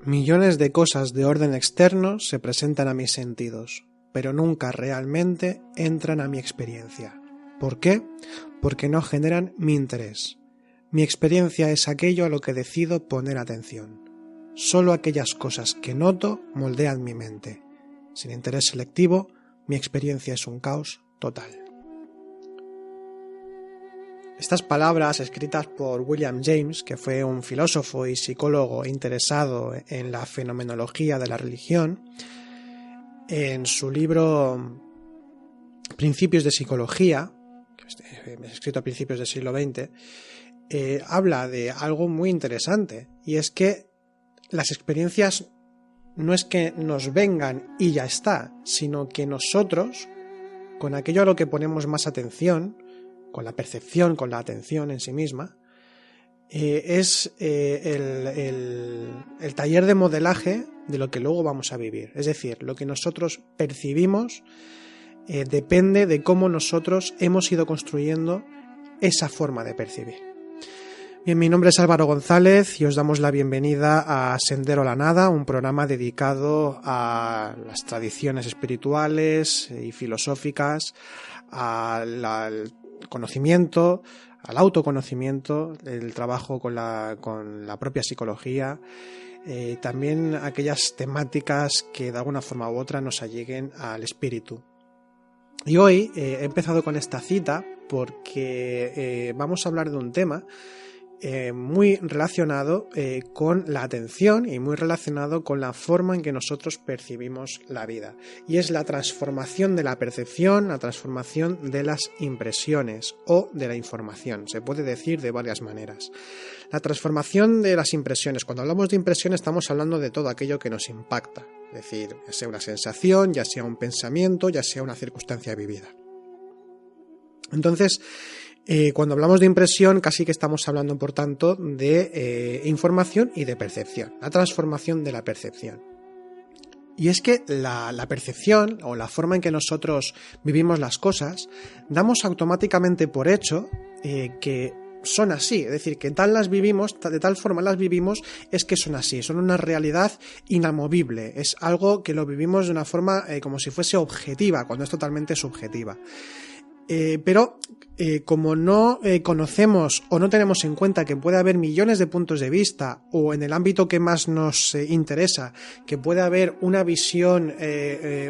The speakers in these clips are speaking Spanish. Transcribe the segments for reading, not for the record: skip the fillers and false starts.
Millones de cosas de orden externo se presentan a mis sentidos, pero nunca realmente entran a mi experiencia. ¿Por qué? Porque no generan mi interés. Mi experiencia es aquello a lo que decido poner atención. Solo aquellas cosas que noto moldean mi mente. Sin interés selectivo, mi experiencia es un caos total. Estas palabras, escritas por William James, que fue un filósofo y psicólogo interesado en la fenomenología de la religión, en su libro Principios de Psicología, escrito a principios del siglo XX, habla de algo muy interesante, y es que las experiencias no es que nos vengan y ya está, sino que nosotros, con aquello a lo que ponemos más atención, con la percepción, con la atención en sí misma, es el taller de modelaje de lo que luego vamos a vivir. Es decir, lo que nosotros percibimos depende de cómo nosotros hemos ido construyendo esa forma de percibir. Bien, mi nombre es Álvaro González y os damos la bienvenida a Sendero a la Nada, un programa dedicado a las tradiciones espirituales y filosóficas, al conocimiento, al autoconocimiento, el trabajo con la propia psicología, también aquellas temáticas que de alguna forma u otra nos alleguen al espíritu. Y hoy he empezado con esta cita porque vamos a hablar de un tema muy relacionado con la atención y muy relacionado con la forma en que nosotros percibimos la vida, y es la transformación de la percepción, la transformación de las impresiones o de la información. Se puede decir de varias maneras. La transformación de las impresiones. Cuando hablamos de impresión estamos hablando de todo aquello que nos impacta, es decir, ya sea una sensación, ya sea un pensamiento, ya sea una circunstancia vivida. Entonces, cuando hablamos de impresión, casi que estamos hablando, por tanto, de información y de percepción, la transformación de la percepción. Y es que la percepción, o la forma en que nosotros vivimos las cosas, damos automáticamente por hecho que son así, es decir, que tal las vivimos, de tal forma las vivimos, es que son así, son una realidad inamovible, es algo que lo vivimos de una forma como si fuese objetiva, cuando es totalmente subjetiva. Pero como no conocemos o no tenemos en cuenta que puede haber millones de puntos de vista, o en el ámbito que más nos interesa, que puede haber una visión,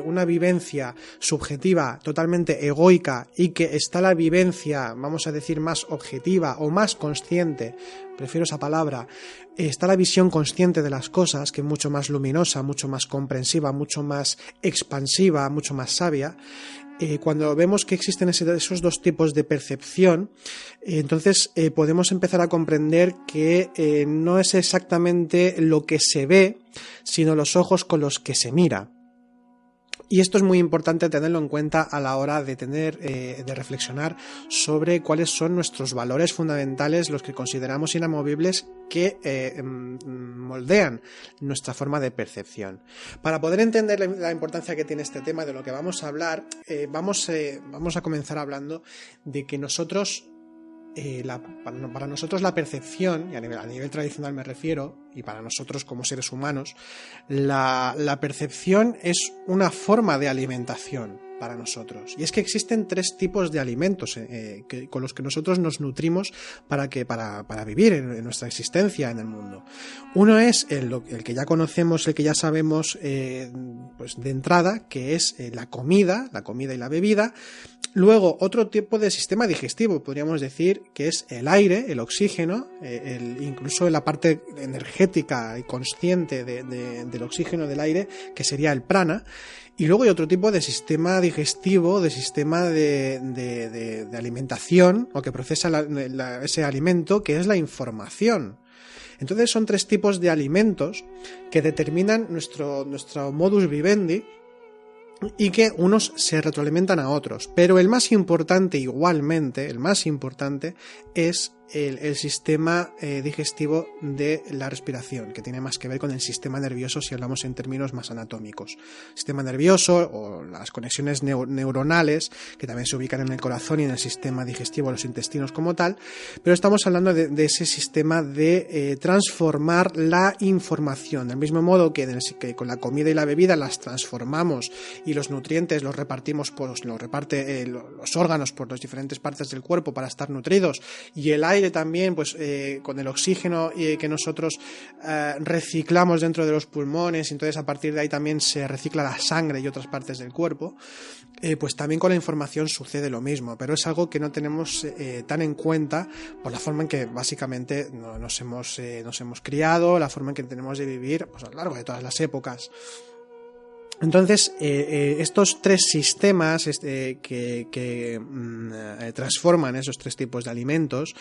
una vivencia subjetiva totalmente egoica, y que está la vivencia, vamos a decir, más objetiva o más consciente, prefiero esa palabra, está la visión consciente de las cosas, que es mucho más luminosa, mucho más comprensiva, mucho más expansiva, mucho más sabia. Cuando vemos que existen esos dos tipos de percepción, entonces podemos empezar a comprender que no es exactamente lo que se ve, sino los ojos con los que se mira. Y esto es muy importante tenerlo en cuenta a la hora de de reflexionar sobre cuáles son nuestros valores fundamentales, los que consideramos inamovibles, que moldean nuestra forma de percepción. Para poder entender la importancia que tiene este tema de lo que vamos a hablar, vamos a comenzar hablando de que nosotros, para nosotros la percepción, y a nivel tradicional me refiero, y para nosotros como seres humanos, la percepción es una forma de alimentación para nosotros. Y es que existen tres tipos de alimentos con los que nosotros nos nutrimos para vivir en nuestra existencia en el mundo. Uno es el que ya conocemos, el que ya sabemos pues de entrada, que es la comida y la bebida. Luego, otro tipo de sistema digestivo, podríamos decir, que es el aire, el oxígeno, incluso la parte energética y consciente del oxígeno del aire, que sería el prana. Y luego hay otro tipo de sistema digestivo, de sistema de alimentación, o que procesa ese alimento, que es la información. Entonces son tres tipos de alimentos que determinan nuestro modus vivendi, y que unos se retroalimentan a otros. Pero el más importante, igualmente, es el sistema digestivo de la respiración, que tiene más que ver con el sistema nervioso si hablamos en términos más anatómicos. Sistema nervioso o las conexiones neuronales, que también se ubican en el corazón y en el sistema digestivo, los intestinos como tal, pero estamos hablando de ese sistema de transformar la información, del mismo modo que con la comida y la bebida las transformamos y los nutrientes los repartimos, los reparte los órganos por las diferentes partes del cuerpo para estar nutridos, y el aire también, pues con el oxígeno que nosotros reciclamos dentro de los pulmones, entonces a partir de ahí también se recicla la sangre y otras partes del cuerpo, pues también con la información sucede lo mismo, pero es algo que no tenemos tan en cuenta por la forma en que básicamente nos hemos criado, la forma en que tenemos de vivir pues, a lo largo de todas las épocas. Entonces, estos tres sistemas que transforman esos tres tipos de alimentos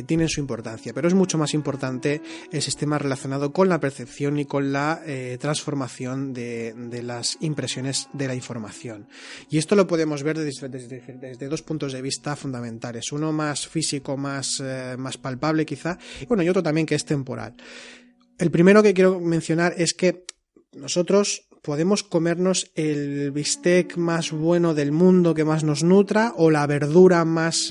tienen su importancia, pero es mucho más importante el sistema relacionado con la percepción y con la transformación de las impresiones de la información. Y esto lo podemos ver desde dos puntos de vista fundamentales, uno más físico, más palpable quizá, y otro también que es temporal. El primero que quiero mencionar es que nosotros podemos comernos el bistec más bueno del mundo que más nos nutra o la verdura más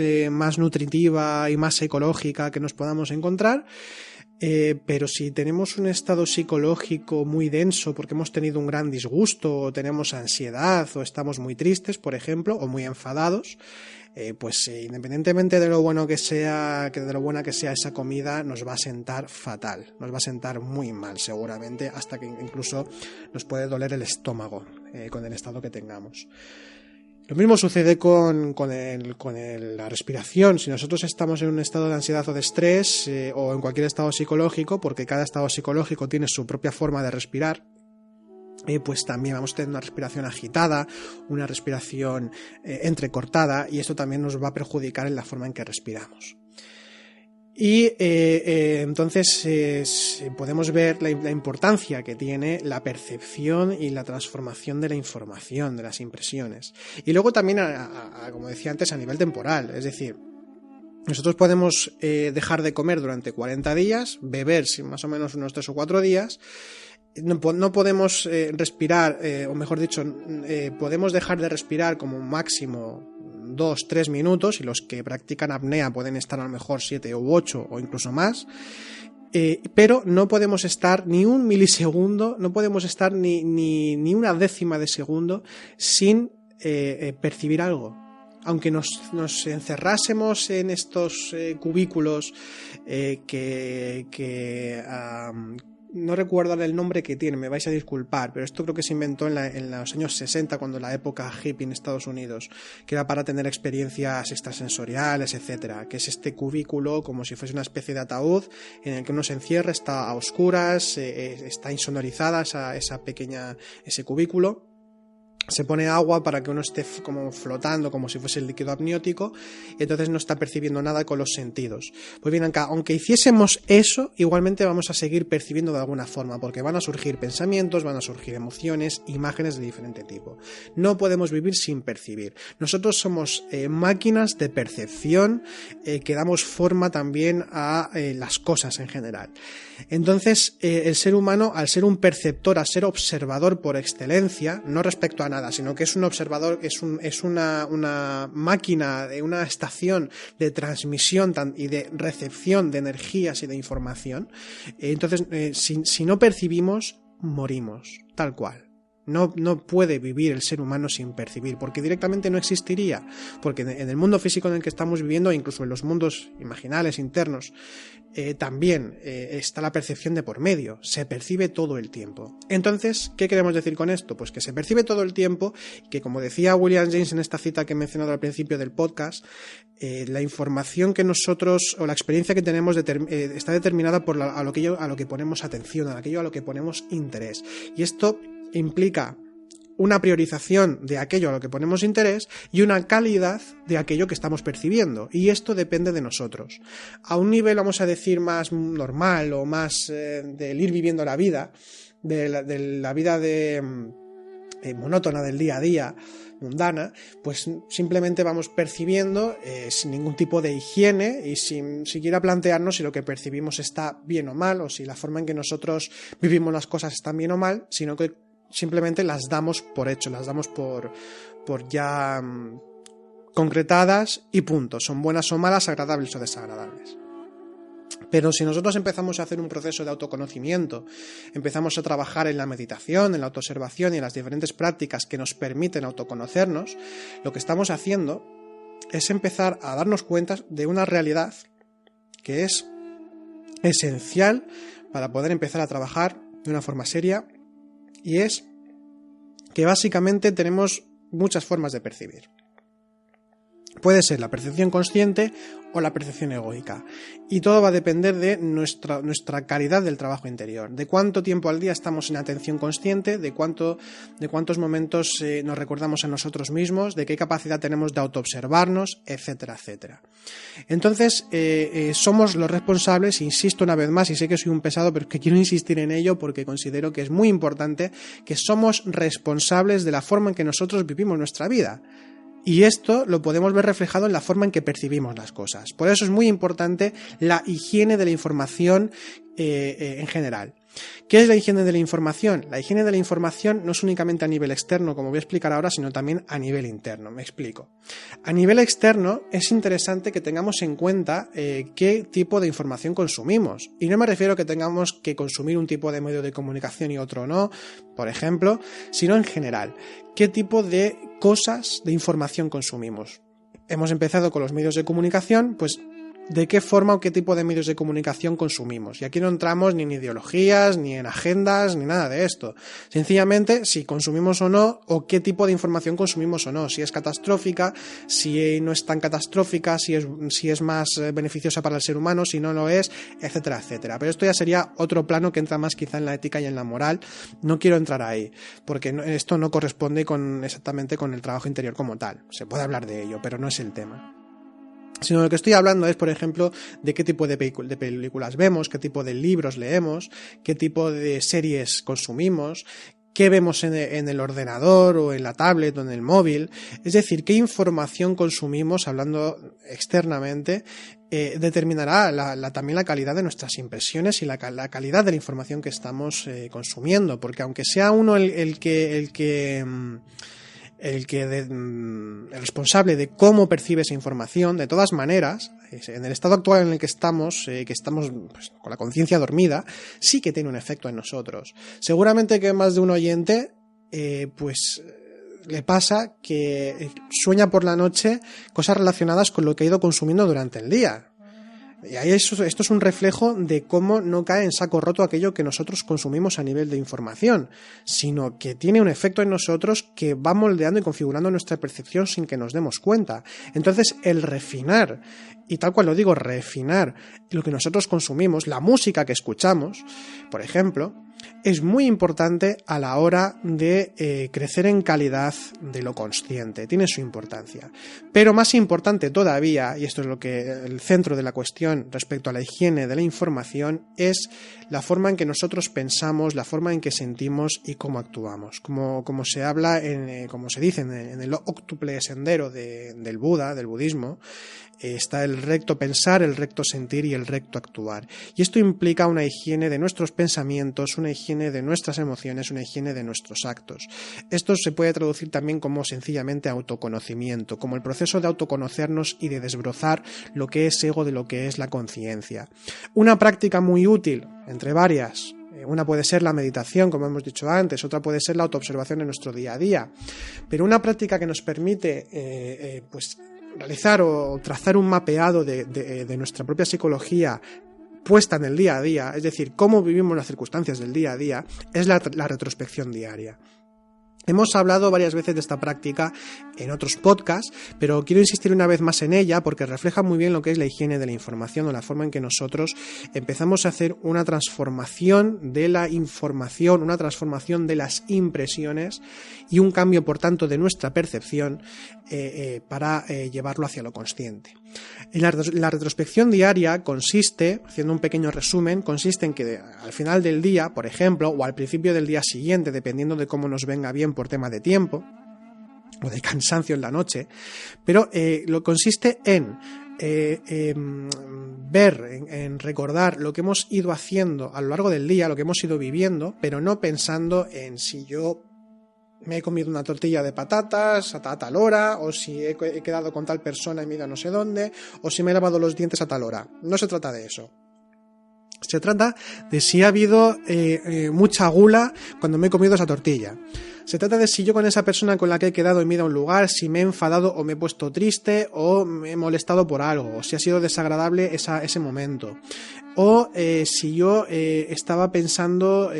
nutritiva y más ecológica que nos podamos encontrar, pero si tenemos un estado psicológico muy denso porque hemos tenido un gran disgusto o tenemos ansiedad o estamos muy tristes, por ejemplo, o muy enfadados, independientemente de lo buena que sea esa comida, nos va a sentar fatal, nos va a sentar muy mal seguramente, hasta que incluso nos puede doler el estómago con el estado que tengamos. Lo mismo sucede con la respiración. Si nosotros estamos en un estado de ansiedad o de estrés o en cualquier estado psicológico, porque cada estado psicológico tiene su propia forma de respirar, pues también vamos a tener una respiración agitada, una respiración entrecortada, y esto también nos va a perjudicar en la forma en que respiramos. Y entonces podemos ver la importancia que tiene la percepción y la transformación de la información, de las impresiones. Y luego también, como decía antes, a nivel temporal, es decir, nosotros podemos dejar de comer durante 40 días, beber más o menos unos 3 o 4 días, no podemos respirar, o mejor dicho, podemos dejar de respirar como máximo 2-3 minutos, y los que practican apnea pueden estar a lo mejor 7 u 8 o incluso más, pero no podemos estar ni un milisegundo, no podemos estar ni una décima de segundo sin percibir algo. Aunque nos encerrásemos en estos cubículos no recuerdo el nombre que tiene, me vais a disculpar, pero esto creo que se inventó en los años 60, cuando la época hippie en Estados Unidos, que era para tener experiencias extrasensoriales, etcétera, que es este cubículo como si fuese una especie de ataúd en el que uno se encierra, está a oscuras, está insonorizada ese cubículo. Se pone agua para que uno esté como flotando, como si fuese el líquido amniótico, y entonces no está percibiendo nada con los sentidos. Pues bien, aunque hiciésemos eso, igualmente vamos a seguir percibiendo de alguna forma, porque van a surgir pensamientos, van a surgir emociones, imágenes de diferente tipo. No podemos vivir sin percibir. Nosotros somos máquinas de percepción que damos forma también a las cosas en general. Entonces, el ser humano, al ser un perceptor, al ser observador por excelencia, no respecto a nada, sino que es un observador, es una máquina, una estación de transmisión y de recepción de energías y de información. Entonces, si no percibimos, morimos, tal cual. No puede vivir el ser humano sin percibir, porque directamente no existiría, porque en el mundo físico en el que estamos viviendo, incluso en los mundos imaginales internos, también está la percepción de por medio, se percibe todo el tiempo. Entonces, ¿qué queremos decir con esto? Pues que se percibe todo el tiempo, que como decía William James en esta cita que he mencionado al principio del podcast, la información que nosotros, o la experiencia que tenemos está determinada por a lo que ponemos atención, a aquello a lo que ponemos interés. Y esto implica una priorización de aquello a lo que ponemos interés y una calidad de aquello que estamos percibiendo, y esto depende de nosotros. A un nivel, vamos a decir, más normal o más del ir viviendo la vida, de la vida monótona del día a día, mundana, pues simplemente vamos percibiendo sin ningún tipo de higiene y sin siquiera plantearnos si lo que percibimos está bien o mal, o si la forma en que nosotros vivimos las cosas está bien o mal, sino que simplemente las damos por hecho, las damos por ya concretadas y punto. Son buenas o malas, agradables o desagradables. Pero si nosotros empezamos a hacer un proceso de autoconocimiento, empezamos a trabajar en la meditación, en la autoobservación y en las diferentes prácticas que nos permiten autoconocernos, lo que estamos haciendo es empezar a darnos cuenta de una realidad que es esencial para poder empezar a trabajar de una forma seria, y es que básicamente tenemos muchas formas de percibir. Puede ser la percepción consciente o la percepción egoica. Y todo va a depender de nuestra calidad del trabajo interior, de cuánto tiempo al día estamos en atención consciente, de cuántos momentos nos recordamos a nosotros mismos, de qué capacidad tenemos de autoobservarnos, etcétera, etcétera. Entonces, somos los responsables, insisto una vez más, y sé que soy un pesado, pero es que quiero insistir en ello porque considero que es muy importante, que somos responsables de la forma en que nosotros vivimos nuestra vida. Y esto lo podemos ver reflejado en la forma en que percibimos las cosas. Por eso es muy importante la higiene de la información en general. ¿Qué es la higiene de la información? La higiene de la información no es únicamente a nivel externo, como voy a explicar ahora, sino también a nivel interno. Me explico. A nivel externo es interesante que tengamos en cuenta qué tipo de información consumimos. Y no me refiero a que tengamos que consumir un tipo de medio de comunicación y otro no, por ejemplo, sino en general. ¿Qué tipo de cosas de información consumimos? Hemos empezado con los medios de comunicación, pues de qué forma o qué tipo de medios de comunicación consumimos. Y aquí no entramos ni en ideologías, ni en agendas, ni nada de esto. Sencillamente, si consumimos o no, o qué tipo de información consumimos o no. Si es catastrófica, si no es tan catastrófica, si es más beneficiosa para el ser humano, si no lo es, etcétera, etcétera. Pero esto ya sería otro plano que entra más quizá en la ética y en la moral. No quiero entrar ahí, porque esto no corresponde exactamente con el trabajo interior como tal. Se puede hablar de ello, pero no es el tema. Sino lo que estoy hablando es, por ejemplo, de qué tipo de películas vemos, qué tipo de libros leemos, qué tipo de series consumimos, qué vemos en el ordenador o en la tablet o en el móvil. Es decir, qué información consumimos, hablando externamente, determinará también la calidad de nuestras impresiones y la calidad de la información que estamos consumiendo. Porque aunque sea uno el responsable de cómo percibe esa información, de todas maneras, en el estado actual en el que estamos pues, con la conciencia dormida, sí que tiene un efecto en nosotros. Seguramente que más de un oyente pues le pasa que sueña por la noche cosas relacionadas con lo que ha ido consumiendo durante el día. Y ahí esto es un reflejo de cómo no cae en saco roto aquello que nosotros consumimos a nivel de información, sino que tiene un efecto en nosotros que va moldeando y configurando nuestra percepción sin que nos demos cuenta. Entonces, el refinar, y tal cual lo digo, refinar lo que nosotros consumimos, la música que escuchamos, por ejemplo, es muy importante a la hora de crecer en calidad de lo consciente, tiene su importancia. Pero más importante todavía, y esto es lo que el centro de la cuestión respecto a la higiene de la información, es la forma en que nosotros pensamos, la forma en que sentimos y cómo actuamos. Como se habla, como se dice en el óctuple sendero del Buda, del budismo, está el recto pensar, el recto sentir y el recto actuar. Y esto implica una higiene de nuestros pensamientos, una higiene de nuestras emociones, una higiene de nuestros actos. Esto se puede traducir también como sencillamente autoconocimiento, como el proceso de autoconocernos y de desbrozar lo que es ego de lo que es la conciencia. Una práctica muy útil, entre varias. Una puede ser la meditación, como hemos dicho antes, otra puede ser la autoobservación en nuestro día a día. Pero una práctica que nos permite pues realizar o trazar un mapeado de nuestra propia psicología puesta en el día a día, es decir, cómo vivimos las circunstancias del día a día, es la retrospección diaria. Hemos hablado varias veces de esta práctica en otros podcasts, pero quiero insistir una vez más en ella porque refleja muy bien lo que es la higiene de la información o la forma en que nosotros empezamos a hacer una transformación de la información, una transformación de las impresiones y un cambio, por tanto, de nuestra percepción para llevarlo hacia lo consciente. La retrospección diaria consiste, haciendo un pequeño resumen, consiste en que al final del día, por ejemplo, o al principio del día siguiente, dependiendo de cómo nos venga bien por tema de tiempo o de cansancio en la noche, pero lo consiste en ver, en recordar lo que hemos ido haciendo a lo largo del día, lo que hemos ido viviendo, pero no pensando en si yo me he comido una tortilla de patatas a tal hora, o si he quedado con tal persona y me he ido a no sé dónde, o si me he lavado los dientes a tal hora. No se trata de eso. Se trata de si ha habido mucha gula cuando me he comido esa tortilla. Se trata de si yo con esa persona con la que he quedado y me he ido a un lugar, si me he enfadado o me he puesto triste o me he molestado por algo, o si ha sido desagradable ese momento. O si yo estaba pensando,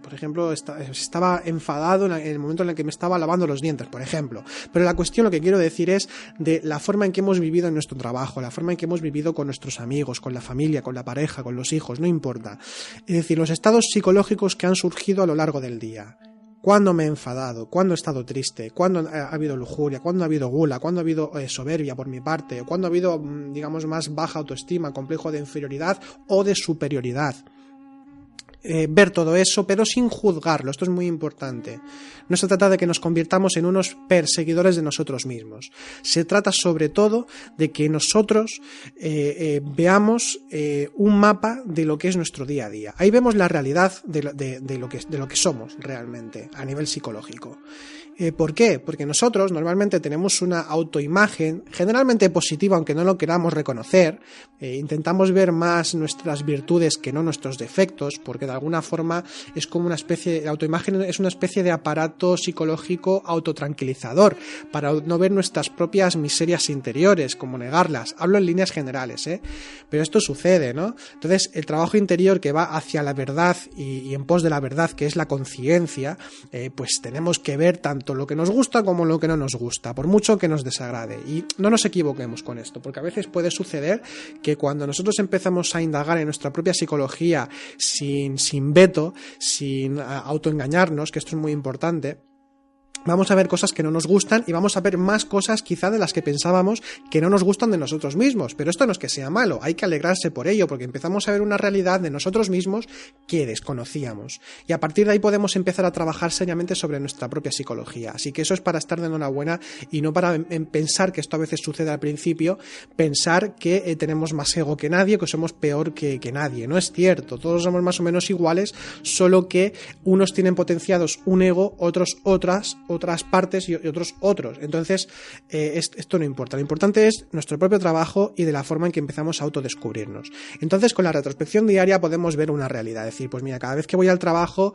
por ejemplo, estaba enfadado en el momento en el que me estaba lavando los dientes, por ejemplo. Pero la cuestión, lo que quiero decir es de la forma en que hemos vivido en nuestro trabajo, la forma en que hemos vivido con nuestros amigos, con la familia, con la pareja, con los hijos, no importa. Es decir, los estados psicológicos que han surgido a lo largo del día. ¿Cuándo me he enfadado? ¿Cuándo he estado triste? ¿Cuándo ha habido lujuria? ¿Cuándo ha habido gula? ¿Cuándo ha habido soberbia por mi parte? ¿Cuándo ha habido, digamos, más baja autoestima, complejo de inferioridad o de superioridad? Ver todo eso, pero sin juzgarlo. Esto es muy importante. No se trata de que nos convirtamos en unos perseguidores de nosotros mismos. Se trata sobre todo de que nosotros veamos un mapa de lo que es nuestro día a día. Ahí vemos la realidad de lo que somos realmente a nivel psicológico. ¿Por qué? Porque nosotros normalmente tenemos una autoimagen generalmente positiva, aunque no lo queramos reconocer. Intentamos ver más nuestras virtudes que no nuestros defectos, porque de alguna forma es como una especie, la autoimagen es una especie de aparato psicológico autotranquilizador para no ver nuestras propias miserias interiores, como negarlas. Hablo en líneas generales, pero esto sucede, ¿no? Entonces, el trabajo interior que va hacia la verdad y en pos de la verdad, que es la conciencia, pues tenemos que ver tanto lo que nos gusta como lo que no nos gusta, por mucho que nos desagrade. Y no nos equivoquemos con esto, porque a veces puede suceder que cuando nosotros empezamos a indagar en nuestra propia psicología sin veto, sin autoengañarnos, que esto es muy importante, vamos a ver cosas que no nos gustan y vamos a ver más cosas quizá de las que pensábamos que no nos gustan de nosotros mismos. Pero esto no es que sea malo, hay que alegrarse por ello, porque empezamos a ver una realidad de nosotros mismos que desconocíamos. Y a partir de ahí podemos empezar a trabajar seriamente sobre nuestra propia psicología. Así que eso es para estar de enhorabuena y no para pensar, que esto a veces sucede al principio, pensar que tenemos más ego que nadie, que somos peor que nadie. No es cierto, todos somos más o menos iguales, solo que unos tienen potenciados un ego, otros otras partes y otros. Entonces, esto no importa. Lo importante es nuestro propio trabajo y de la forma en que empezamos a autodescubrirnos. Entonces, con la retrospección diaria podemos ver una realidad. Es decir, pues mira, cada vez que voy al trabajo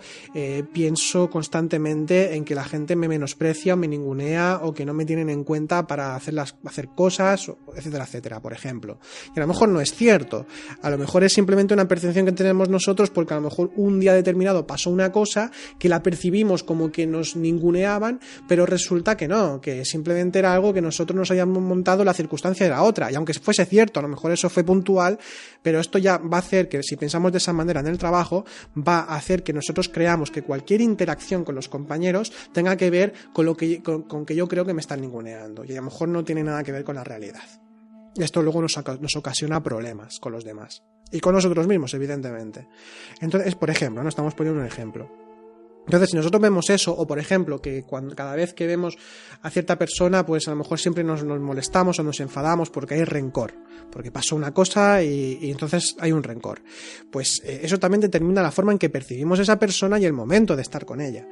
pienso constantemente en que la gente me menosprecia o me ningunea o que no me tienen en cuenta para hacer cosas, etcétera, etcétera, por ejemplo. Y a lo mejor no es cierto. A lo mejor es simplemente una percepción que tenemos nosotros porque a lo mejor un día determinado pasó una cosa que la percibimos como que nos ninguneaban, pero resulta que no, que simplemente era algo que nosotros nos habíamos montado, la circunstancia era otra, y aunque fuese cierto, a lo mejor eso fue puntual, pero esto ya va a hacer que, si pensamos de esa manera en el trabajo, va a hacer que nosotros creamos que cualquier interacción con los compañeros tenga que ver con que yo creo que me están ninguneando, y a lo mejor no tiene nada que ver con la realidad. Y esto luego nos ocasiona problemas con los demás, y con nosotros mismos, evidentemente. Entonces, por ejemplo, no estamos poniendo un ejemplo. Entonces, si nosotros vemos eso, o por ejemplo, que cada vez que vemos a cierta persona, pues a lo mejor siempre nos molestamos o nos enfadamos porque hay rencor, porque pasó una cosa y entonces hay un rencor. Pues eso también determina la forma en que percibimos a esa persona y el momento de estar con ella.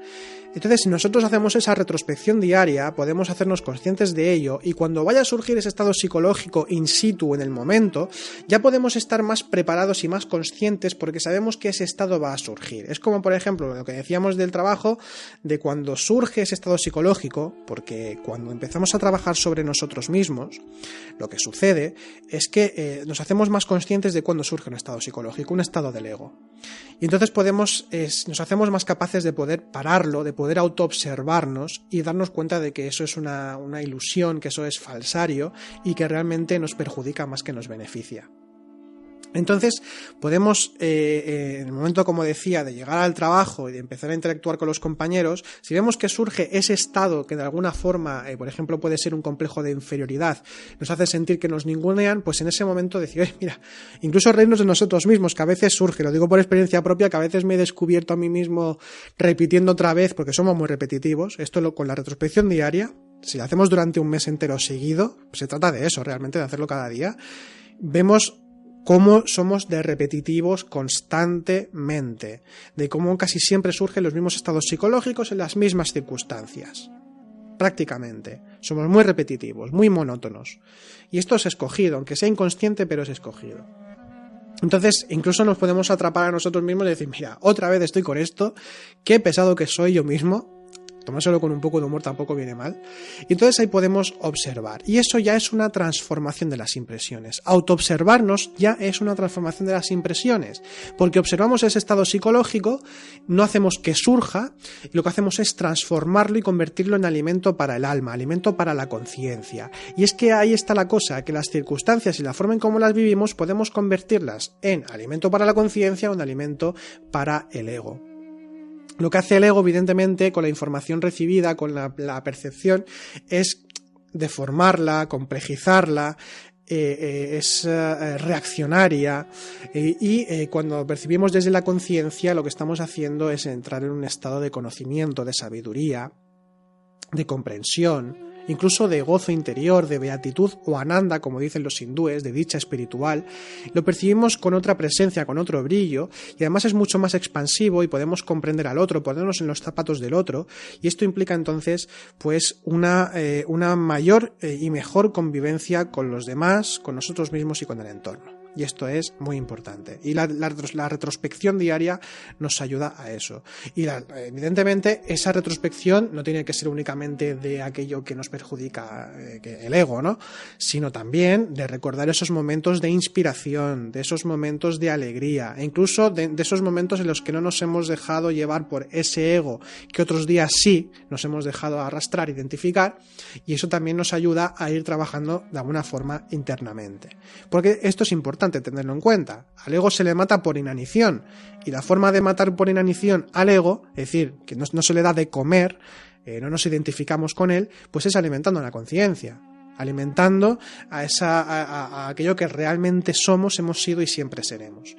Entonces, si nosotros hacemos esa retrospección diaria, podemos hacernos conscientes de ello, y cuando vaya a surgir ese estado psicológico in situ en el momento, ya podemos estar más preparados y más conscientes porque sabemos que ese estado va a surgir. Es como, por ejemplo, lo que decíamos del trabajo, de cuando surge ese estado psicológico, porque cuando empezamos a trabajar sobre nosotros mismos, lo que sucede es que nos hacemos más conscientes de cuando surge un estado psicológico, un estado del ego. Y entonces nos hacemos más capaces de poder pararlo, de poder autoobservarnos y darnos cuenta de que eso es una ilusión, que eso es falsario y que realmente nos perjudica más que nos beneficia. Entonces podemos, en el momento, como decía, de llegar al trabajo y de empezar a interactuar con los compañeros, si vemos que surge ese estado que de alguna forma, por ejemplo, puede ser un complejo de inferioridad, nos hace sentir que nos ningunean, pues en ese momento decir, mira, incluso reírnos de nosotros mismos, que a veces surge, lo digo por experiencia propia, que a veces me he descubierto a mí mismo repitiendo otra vez, porque somos muy repetitivos, con la retrospección diaria, si lo hacemos durante un mes entero seguido, pues se trata de eso, realmente, de hacerlo cada día, vemos cómo somos de repetitivos constantemente, de cómo casi siempre surgen los mismos estados psicológicos en las mismas circunstancias. Prácticamente. Somos muy repetitivos, muy monótonos. Y esto es escogido, aunque sea inconsciente, pero es escogido. Entonces, incluso nos podemos atrapar a nosotros mismos y decir, mira, otra vez estoy con esto, qué pesado que soy yo mismo. Tomárselo con un poco de humor tampoco viene mal. Y entonces ahí podemos observar. Y eso ya es una transformación de las impresiones. Autoobservarnos ya es una transformación de las impresiones. Porque observamos ese estado psicológico, no hacemos que surja, y lo que hacemos es transformarlo y convertirlo en alimento para el alma, alimento para la conciencia. Y es que ahí está la cosa, que las circunstancias y la forma en cómo las vivimos podemos convertirlas en alimento para la conciencia o en alimento para el ego. Lo que hace el ego, evidentemente, con la información recibida, con la percepción, es deformarla, complejizarla, es reaccionaria y cuando percibimos desde la conciencia lo que estamos haciendo es entrar en un estado de conocimiento, de sabiduría, de comprensión, incluso de gozo interior, de beatitud o ananda, como dicen los hindúes, de dicha espiritual. Lo percibimos con otra presencia, con otro brillo, y además es mucho más expansivo y podemos comprender al otro, ponernos en los zapatos del otro, y esto implica entonces pues una mayor y mejor convivencia con los demás, con nosotros mismos y con el entorno. Y esto es muy importante. Y la retrospección diaria nos ayuda a eso. Y evidentemente esa retrospección no tiene que ser únicamente de aquello que nos perjudica el ego, ¿no? Sino también de recordar esos momentos de inspiración, de esos momentos de alegría, e incluso de esos momentos en los que no nos hemos dejado llevar por ese ego, que otros días sí nos hemos dejado arrastrar, identificar, y eso también nos ayuda a ir trabajando de alguna forma internamente. Porque esto es importante tenerlo en cuenta. Al ego se le mata por inanición, y la forma de matar por inanición al ego, es decir, que no se le da de comer, no nos identificamos con él, pues es alimentando la conciencia, alimentando a aquello que realmente somos, hemos sido y siempre seremos.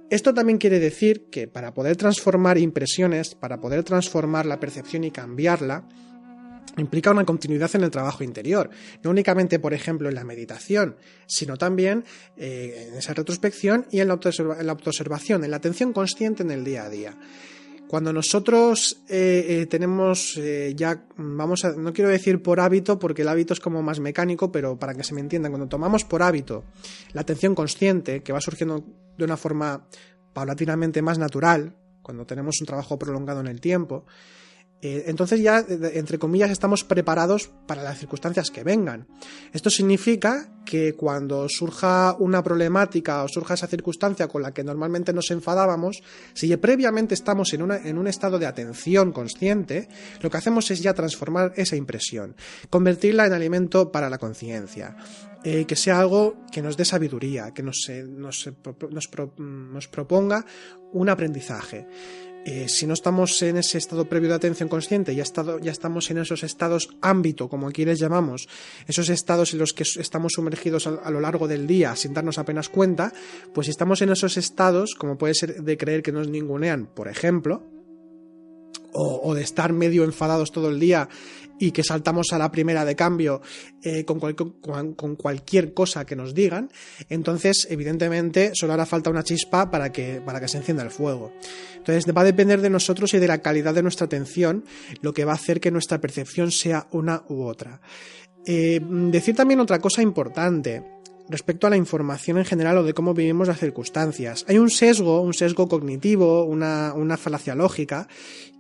Esto también quiere decir que para poder transformar impresiones, para poder transformar la percepción y cambiarla, implica una continuidad en el trabajo interior, no únicamente, por ejemplo, en la meditación, sino también en esa retrospección y en la autoobservación, en la atención consciente en el día a día. Cuando nosotros tenemos no quiero decir por hábito, porque el hábito es como más mecánico, pero para que se me entienda, cuando tomamos por hábito la atención consciente, que va surgiendo de una forma paulatinamente más natural, cuando tenemos un trabajo prolongado en el tiempo, entonces ya, entre comillas, estamos preparados para las circunstancias que vengan. Esto significa que cuando surja una problemática o surja esa circunstancia con la que normalmente nos enfadábamos, si previamente estamos en un estado de atención consciente, lo que hacemos es ya transformar esa impresión, convertirla en alimento para la conciencia. Que sea algo que nos dé sabiduría, que nos proponga un aprendizaje. Si no estamos en ese estado previo de atención consciente, ya estamos en esos estados ámbito, como aquí les llamamos, esos estados en los que estamos sumergidos a lo largo del día sin darnos apenas cuenta, pues si estamos en esos estados, como puede ser de creer que nos ningunean, por ejemplo, o de estar medio enfadados todo el día y que saltamos a la primera de cambio con cualquier cosa que nos digan, entonces evidentemente solo hará falta una chispa para que se encienda el fuego. Entonces va a depender de nosotros y de la calidad de nuestra atención lo que va a hacer que nuestra percepción sea una u otra. Decir también otra cosa importante respecto a la información en general o de cómo vivimos las circunstancias. Hay un sesgo cognitivo, una falacia lógica,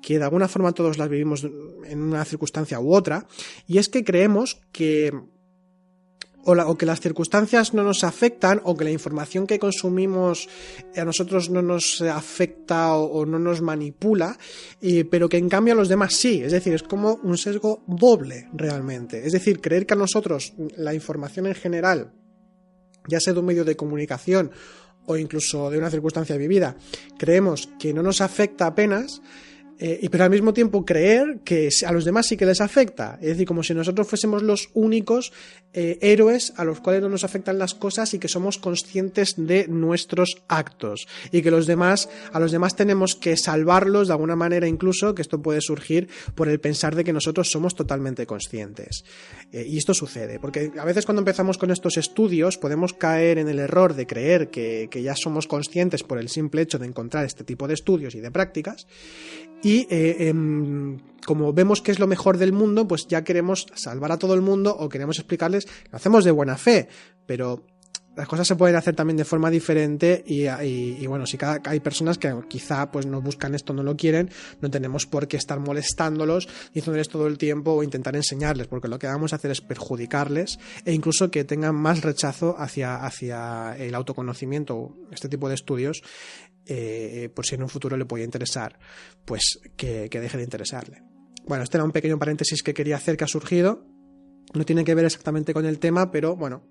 que de alguna forma todos las vivimos en una circunstancia u otra, y es que creemos que o que las circunstancias no nos afectan, o que la información que consumimos a nosotros no nos afecta o no nos manipula, pero que en cambio a los demás sí. Es decir, es como un sesgo doble realmente. Es decir, creer que a nosotros la información en general, ya sea de un medio de comunicación o incluso de una circunstancia vivida, creemos que no nos afecta apenas, pero al mismo tiempo creer que a los demás sí que les afecta. Es decir, como si nosotros fuésemos los únicos héroes a los cuales no nos afectan las cosas y que somos conscientes de nuestros actos. Y que a los demás tenemos que salvarlos de alguna manera, incluso, que esto puede surgir por el pensar de que nosotros somos totalmente conscientes. Y esto sucede, porque a veces cuando empezamos con estos estudios podemos caer en el error de creer que ya somos conscientes por el simple hecho de encontrar este tipo de estudios y de prácticas. Y como vemos que es lo mejor del mundo, pues ya queremos salvar a todo el mundo o queremos explicarles, lo hacemos de buena fe, pero las cosas se pueden hacer también de forma diferente y bueno, si hay personas que quizá pues no buscan esto, no lo quieren, no tenemos por qué estar molestándolos, diciéndoles todo el tiempo o intentar enseñarles, porque lo que vamos a hacer es perjudicarles e incluso que tengan más rechazo hacia el autoconocimiento, este tipo de estudios, por si en un futuro le puede interesar, pues que deje de interesarle. Bueno, este era un pequeño paréntesis que quería hacer, que ha surgido, no tiene que ver exactamente con el tema, pero bueno,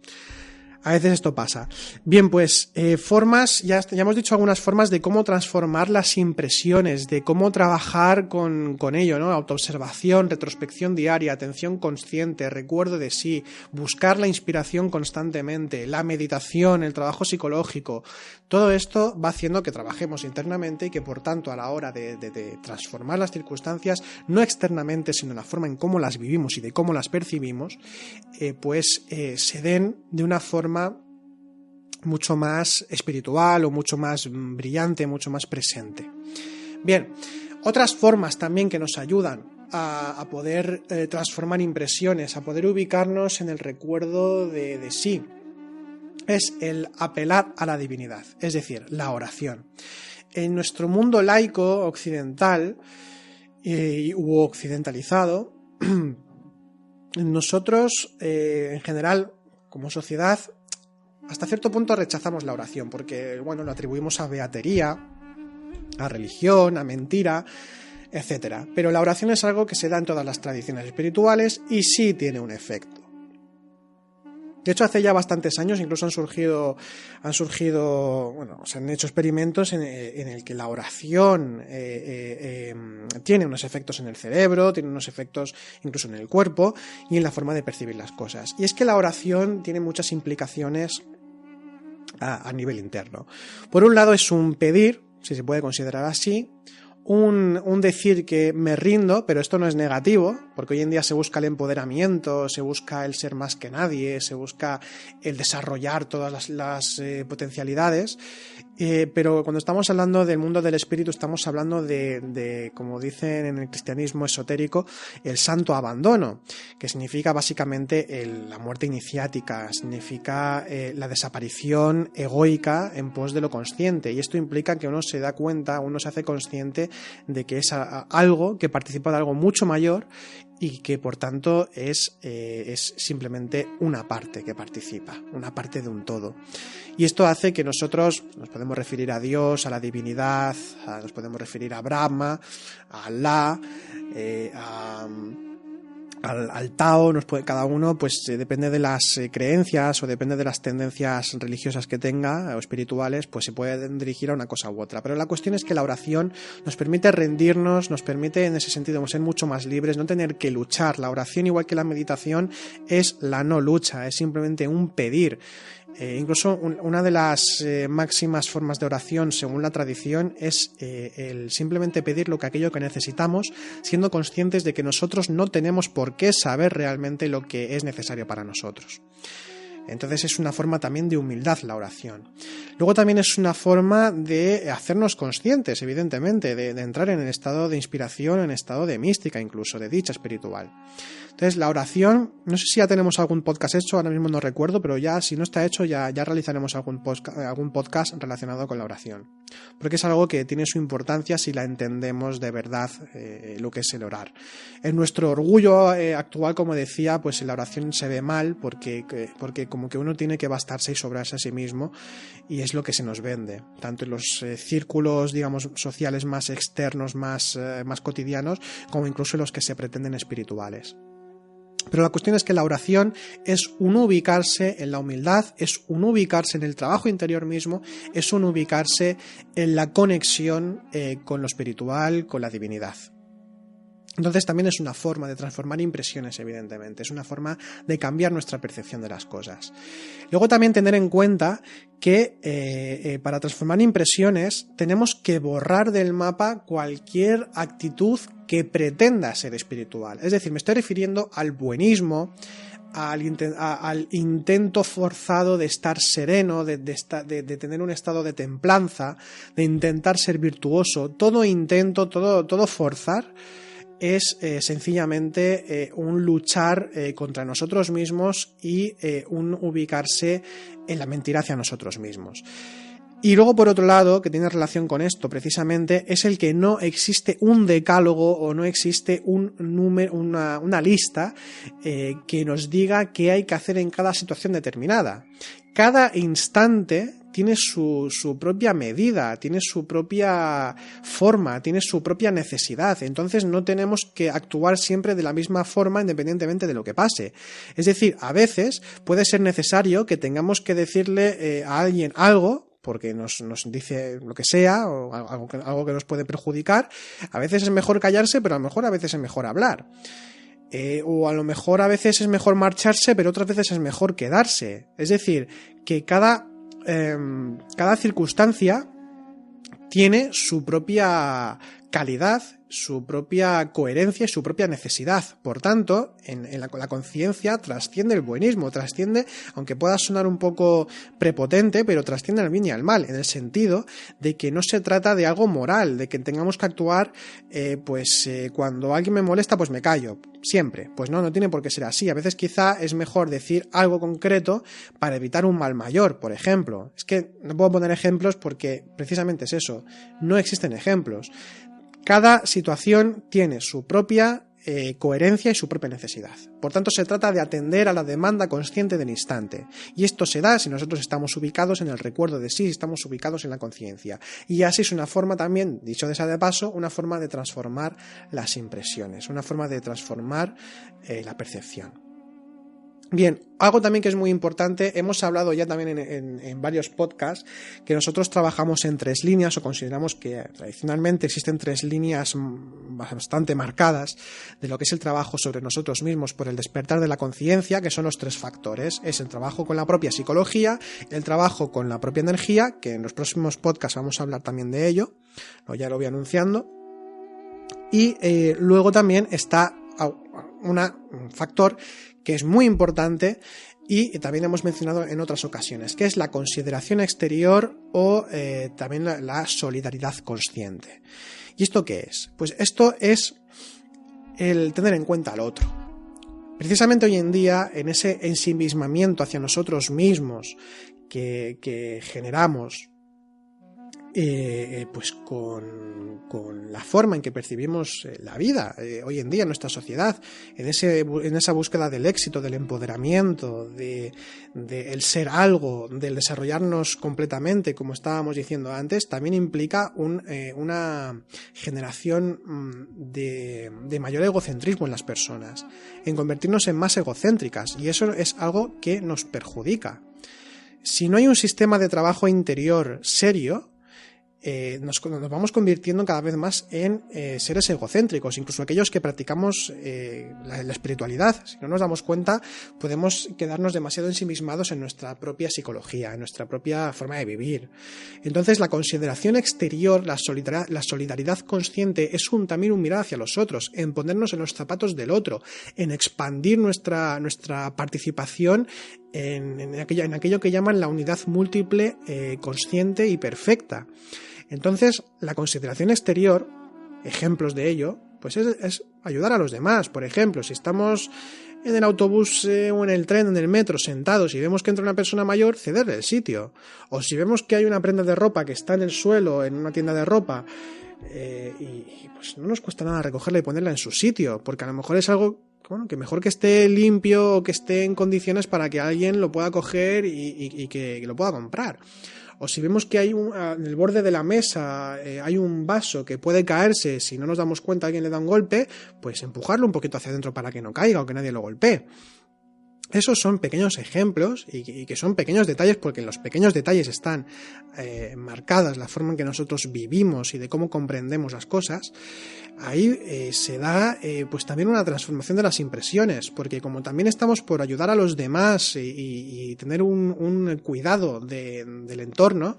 a veces esto pasa. Bien, pues formas, ya hemos dicho algunas formas de cómo transformar las impresiones, de cómo trabajar con ello, ¿no? Autoobservación, retrospección diaria, atención consciente, recuerdo de sí, buscar la inspiración constantemente, la meditación, el trabajo psicológico. Todo esto va haciendo que trabajemos internamente y que, por tanto, a la hora de transformar las circunstancias, no externamente, sino en la forma en cómo las vivimos y de cómo las percibimos, se den de una forma mucho más espiritual o mucho más brillante, mucho más presente. Bien, otras formas también que nos ayudan a poder transformar impresiones, a poder ubicarnos en el recuerdo de sí, es el apelar a la divinidad, es decir, la oración. En nuestro mundo laico occidental u occidentalizado, nosotros en general, como sociedad, hasta cierto punto rechazamos la oración, porque bueno, lo atribuimos a beatería, a religión, a mentira, etc. Pero la oración es algo que se da en todas las tradiciones espirituales y sí tiene un efecto. De hecho, hace ya bastantes años incluso han surgido, bueno, se han hecho experimentos en el que la oración tiene unos efectos en el cerebro, tiene unos efectos incluso en el cuerpo y en la forma de percibir las cosas. Y es que la oración tiene muchas implicaciones a nivel interno. Por un lado es un pedir, si se puede considerar así, un decir que me rindo, pero esto no es negativo, porque hoy en día se busca el empoderamiento, se busca el ser más que nadie, se busca el desarrollar todas las potencialidades, pero cuando estamos hablando del mundo del espíritu estamos hablando de, como dicen en el cristianismo esotérico, el santo abandono, que significa básicamente la muerte iniciática, significa la desaparición egoica en pos de lo consciente, y esto implica que uno se da cuenta, uno se hace consciente de que es algo que participa de algo mucho mayor y que por tanto es simplemente una parte que participa, una parte de un todo. Y esto hace que nosotros nos podemos referir a Dios, a la divinidad, nos podemos referir a Brahma, a Alá, al Tao, cada uno pues depende de las creencias o depende de las tendencias religiosas que tenga o espirituales, pues se pueden dirigir a una cosa u otra. Pero la cuestión es que la oración nos permite rendirnos, nos permite en ese sentido ser mucho más libres, no tener que luchar. La oración, igual que la meditación, es la no lucha, es simplemente un pedir. Incluso una de las máximas formas de oración según la tradición es el simplemente pedir aquello que necesitamos, siendo conscientes de que nosotros no tenemos por qué saber realmente lo que es necesario para nosotros. Entonces es una forma también de humildad la oración. Luego también es una forma de hacernos conscientes, evidentemente, de entrar en el estado de inspiración, en el estado de mística incluso, de dicha espiritual. Entonces la oración, no sé si ya tenemos algún podcast hecho, ahora mismo no recuerdo, pero ya si no está hecho ya realizaremos algún podcast relacionado con la oración. Porque es algo que tiene su importancia si la entendemos de verdad, lo que es el orar. En nuestro orgullo actual, como decía, pues la oración se ve mal porque como que uno tiene que bastarse y sobrarse a sí mismo, y es lo que se nos vende, tanto en los círculos, digamos, sociales más externos, más cotidianos, como incluso en los que se pretenden espirituales. Pero la cuestión es que la oración es un ubicarse en la humildad, es un ubicarse en el trabajo interior mismo, es un ubicarse en la conexión con lo espiritual, con la divinidad. Entonces también es una forma de transformar impresiones, evidentemente, es una forma de cambiar nuestra percepción de las cosas. Luego también tener en cuenta que para transformar impresiones tenemos que borrar del mapa cualquier actitud que pretenda ser espiritual. Es decir, me estoy refiriendo al buenismo, al intento forzado de estar sereno, de tener un estado de templanza, de intentar ser virtuoso. Todo intento, todo forzar es sencillamente un luchar contra nosotros mismos y un ubicarse en la mentira hacia nosotros mismos. Y luego, por otro lado, que tiene relación con esto precisamente, es el que no existe un decálogo o no existe un número, una lista que nos diga qué hay que hacer en cada situación determinada. Cada instante tiene su propia medida, tiene su propia forma, tiene su propia necesidad. Entonces no tenemos que actuar siempre de la misma forma independientemente de lo que pase. Es decir, a veces puede ser necesario que tengamos que decirle a alguien algo porque nos dice lo que sea o algo que nos puede perjudicar. A veces es mejor callarse, pero a lo mejor a veces es mejor hablar. O a lo mejor a veces es mejor marcharse, pero otras veces es mejor quedarse. Es decir, que cada circunstancia tiene su propia calidad, su propia coherencia y su propia necesidad. Por tanto, la conciencia trasciende el buenismo, trasciende, aunque pueda sonar un poco prepotente, pero trasciende al bien y al mal, en el sentido de que no se trata de algo moral, de que tengamos que actuar, cuando alguien me molesta, pues me callo, siempre. Pues no tiene por qué ser así. A veces quizá es mejor decir algo concreto para evitar un mal mayor, por ejemplo. Es que no puedo poner ejemplos porque precisamente es eso, no existen ejemplos. Cada situación tiene su propia coherencia y su propia necesidad. Por tanto, se trata de atender a la demanda consciente del instante. Y esto se da si nosotros estamos ubicados en el recuerdo de sí, si estamos ubicados en la conciencia. Y así es una forma también, dicho de paso, una forma de transformar las impresiones, una forma de transformar la percepción. Bien, algo también que es muy importante, hemos hablado ya también en varios podcasts que nosotros trabajamos en 3 líneas o consideramos que tradicionalmente existen 3 líneas bastante marcadas de lo que es el trabajo sobre nosotros mismos por el despertar de la conciencia, que son los 3 factores. Es el trabajo con la propia psicología, el trabajo con la propia energía, que en los próximos podcasts vamos a hablar también de ello, ya lo voy anunciando, y luego también está un factor que es muy importante y también hemos mencionado en otras ocasiones, que es la consideración exterior o también la solidaridad consciente. ¿Y esto qué es? Pues esto es el tener en cuenta al otro. Precisamente hoy en día, en ese ensimismamiento hacia nosotros mismos que generamos, pues con la forma en que percibimos la vida hoy en día en nuestra sociedad, en esa búsqueda del éxito, del empoderamiento, de el ser algo, del desarrollarnos completamente, como estábamos diciendo antes, también implica una generación de mayor egocentrismo en las personas, en convertirnos en más egocéntricas, y eso es algo que nos perjudica. Si no hay un sistema de trabajo interior serio, nos vamos convirtiendo cada vez más en seres egocéntricos, incluso aquellos que practicamos la espiritualidad. Si no nos damos cuenta, podemos quedarnos demasiado ensimismados en nuestra propia psicología, en nuestra propia forma de vivir. Entonces, la consideración exterior, la solidaridad consciente, es también un mirar hacia los otros, en ponernos en los zapatos del otro, en expandir nuestra participación en aquello que llaman la unidad múltiple, consciente y perfecta. Entonces, la consideración exterior, ejemplos de ello, pues es ayudar a los demás. Por ejemplo, si estamos en el autobús o en el tren, en el metro, sentados y vemos que entra una persona mayor, cederle el sitio. O si vemos que hay una prenda de ropa que está en el suelo, en una tienda de ropa, y pues no nos cuesta nada recogerla y ponerla en su sitio, porque a lo mejor es algo bueno, que mejor que esté limpio o que esté en condiciones para que alguien lo pueda coger y que lo pueda comprar. O si vemos que hay en el borde de la mesa hay un vaso que puede caerse, si no nos damos cuenta alguien le da un golpe, pues empujarlo un poquito hacia adentro para que no caiga o que nadie lo golpee. Esos son pequeños ejemplos y que son pequeños detalles, porque en los pequeños detalles están marcadas la forma en que nosotros vivimos y de cómo comprendemos las cosas. Ahí se da pues también una transformación de las impresiones, porque como también estamos por ayudar a los demás y tener un cuidado del entorno,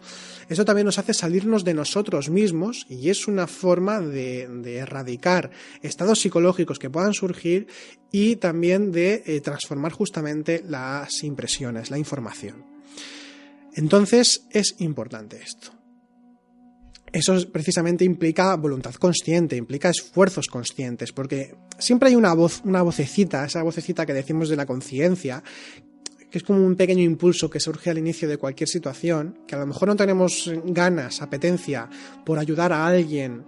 eso también nos hace salirnos de nosotros mismos, y es una forma de erradicar estados psicológicos que puedan surgir y también de transformar justamente las impresiones, la información. Entonces es importante esto. Eso precisamente implica voluntad consciente, implica esfuerzos conscientes, porque siempre hay una vocecita, esa vocecita que decimos de la conciencia, que es como un pequeño impulso que surge al inicio de cualquier situación, que a lo mejor no tenemos ganas, apetencia por ayudar a alguien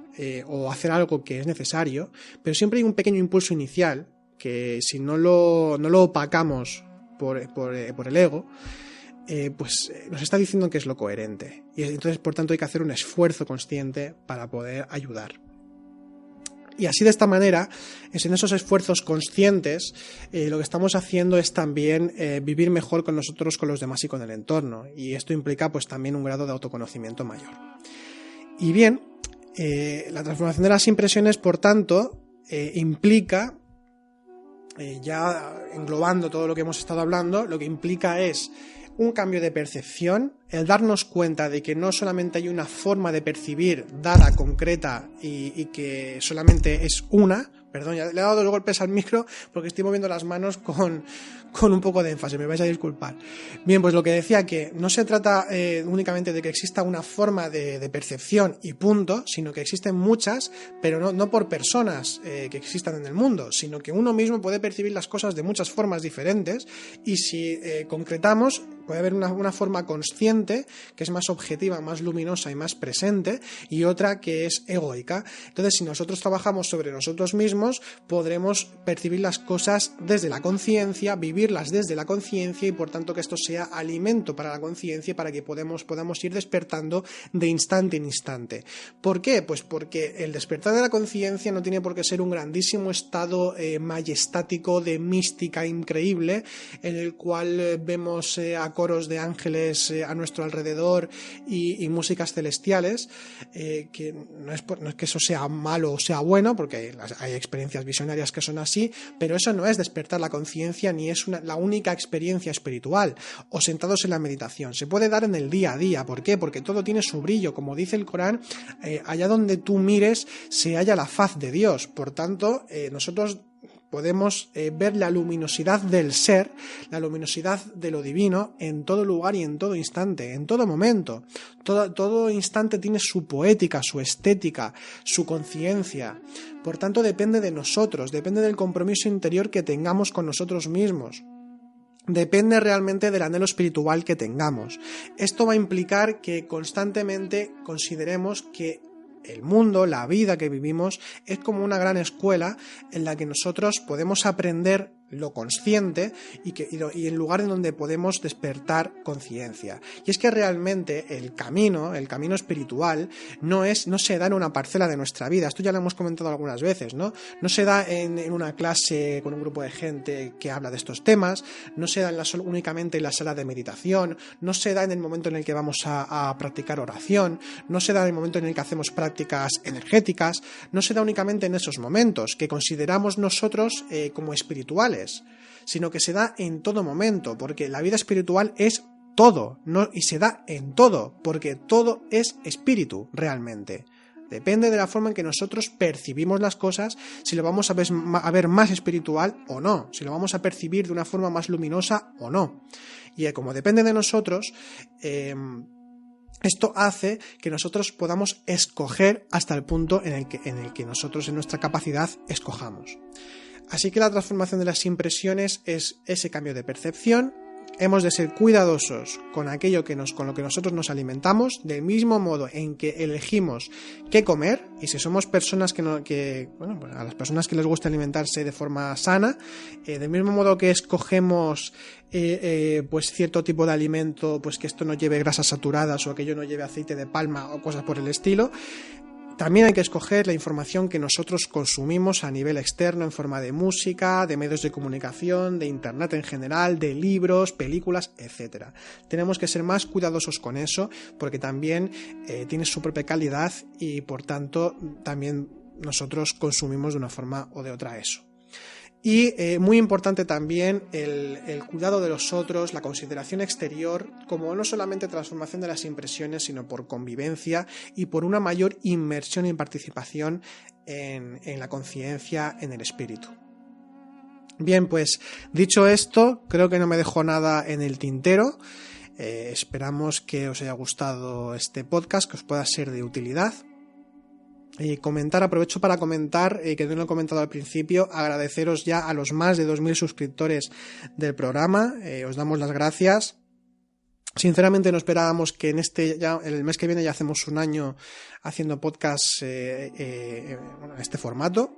o hacer algo que es necesario, pero siempre hay un pequeño impulso inicial que si no lo opacamos por el ego, pues nos está diciendo que es lo coherente, y entonces por tanto hay que hacer un esfuerzo consciente para poder ayudar. Y así, de esta manera, en esos esfuerzos conscientes, lo que estamos haciendo es también vivir mejor con nosotros, con los demás y con el entorno, y esto implica pues también un grado de autoconocimiento mayor. Y bien, la transformación de las impresiones, por tanto, implica, ya englobando todo lo que hemos estado hablando, lo que implica es un cambio de percepción, el darnos cuenta de que no solamente hay una forma de percibir dada, concreta y que solamente es una. Perdón, ya le he dado 2 golpes al micro porque estoy moviendo las manos con un poco de énfasis, me vais a disculpar. Bien, pues lo que decía, que no se trata únicamente de que exista una forma de percepción y punto, sino que existen muchas, pero no por personas que existan en el mundo, sino que uno mismo puede percibir las cosas de muchas formas diferentes, y si concretamos, puede haber una forma consciente que es más objetiva, más luminosa y más presente, y otra que es egoica. Entonces, si nosotros trabajamos sobre nosotros mismos, podremos percibir las cosas desde la conciencia, vivirlas desde la conciencia, y por tanto que esto sea alimento para la conciencia, para que podamos ir despertando de instante en instante. ¿Por qué? Pues porque el despertar de la conciencia no tiene por qué ser un grandísimo estado majestático de mística increíble, en el cual vemos a coros de ángeles a nuestro alrededor y músicas celestiales, que no es que eso sea malo o sea bueno, porque hay experiencias visionarias que son así, pero eso no es despertar la conciencia, ni es la única experiencia espiritual, o sentados en la meditación. Se puede dar en el día a día. ¿Por qué? Porque todo tiene su brillo. Como dice el Corán, allá donde tú mires se halla la faz de Dios. Por tanto, nosotros podemos ver la luminosidad del ser, la luminosidad de lo divino en todo lugar y en todo instante, en todo momento. Todo instante tiene su poética, su estética, su conciencia. Por tanto, depende de nosotros, depende del compromiso interior que tengamos con nosotros mismos. Depende realmente del anhelo espiritual que tengamos. Esto va a implicar que constantemente consideremos que el mundo, la vida que vivimos, es como una gran escuela en la que nosotros podemos aprender lo consciente y el lugar en donde podemos despertar conciencia. Y es que realmente el camino espiritual no se da en una parcela de nuestra vida. Esto ya lo hemos comentado algunas veces, ¿no? No se da en una clase con un grupo de gente que habla de estos temas, no se da únicamente en la sala de meditación, no se da en el momento en el que vamos a practicar oración, no se da en el momento en el que hacemos prácticas energéticas, no se da únicamente en esos momentos que consideramos nosotros como espirituales, sino que se da en todo momento, porque la vida espiritual es todo, ¿no? Y se da en todo, porque todo es espíritu realmente. Depende de la forma en que nosotros percibimos las cosas, si lo vamos a ver más espiritual o no, si lo vamos a percibir de una forma más luminosa o no. Y como depende de nosotros, esto hace que nosotros podamos escoger hasta el punto en el que nosotros, en nuestra capacidad, escojamos. Así que la transformación de las impresiones es ese cambio de percepción hemos de ser cuidadosos con aquello con lo que nosotros nos alimentamos, del mismo modo en que elegimos qué comer, y si somos personas pues a las personas que les gusta alimentarse de forma sana, del mismo modo que escogemos pues cierto tipo de alimento, pues que esto no lleve grasas saturadas o aquello no lleve aceite de palma o cosas por el estilo, también hay que escoger la información que nosotros consumimos a nivel externo en forma de música, de medios de comunicación, de internet en general, de libros, películas, etc. Tenemos que ser más cuidadosos con eso porque también tiene su propia calidad y por tanto también nosotros consumimos de una forma o de otra eso. Y muy importante también el cuidado de los otros, la consideración exterior, como no solamente transformación de las impresiones, sino por convivencia y por una mayor inmersión y participación en la conciencia, en el espíritu. Bien, pues dicho esto, creo que no me dejo nada en el tintero. Esperamos que os haya gustado este podcast, que os pueda ser de utilidad. Aprovecho para comentar, que no lo he comentado al principio, agradeceros ya a los más de 2.000 suscriptores del programa, os damos las gracias. Sinceramente no esperábamos que el mes que viene ya hacemos un año haciendo podcast en este formato.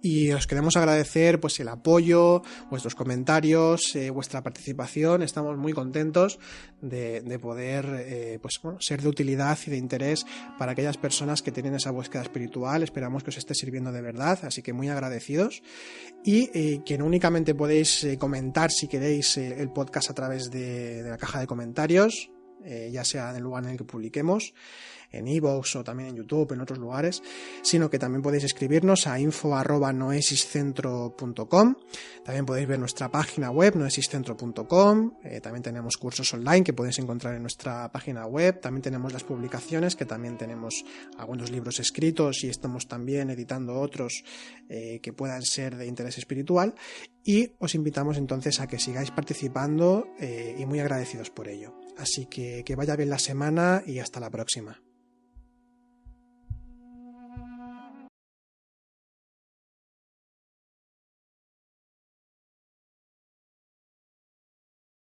Y os queremos agradecer pues el apoyo, vuestros comentarios, vuestra participación. Estamos muy contentos de poder ser de utilidad y de interés para aquellas personas que tienen esa búsqueda espiritual. Esperamos que os esté sirviendo de verdad, así que muy agradecidos. Y que no únicamente podéis comentar si queréis el podcast a través de la caja de comentarios, ya sea en el lugar en el que publiquemos, en iVoox o también en YouTube, en otros lugares, sino que también podéis escribirnos a info@noesiscentro.com. También podéis ver nuestra página web, noesiscentro.com. También tenemos cursos online que podéis encontrar en nuestra página web. También tenemos las publicaciones, que también tenemos algunos libros escritos y estamos también editando otros que puedan ser de interés espiritual. Y os invitamos entonces a que sigáis participando y muy agradecidos por ello. Así que vaya bien la semana y hasta la próxima.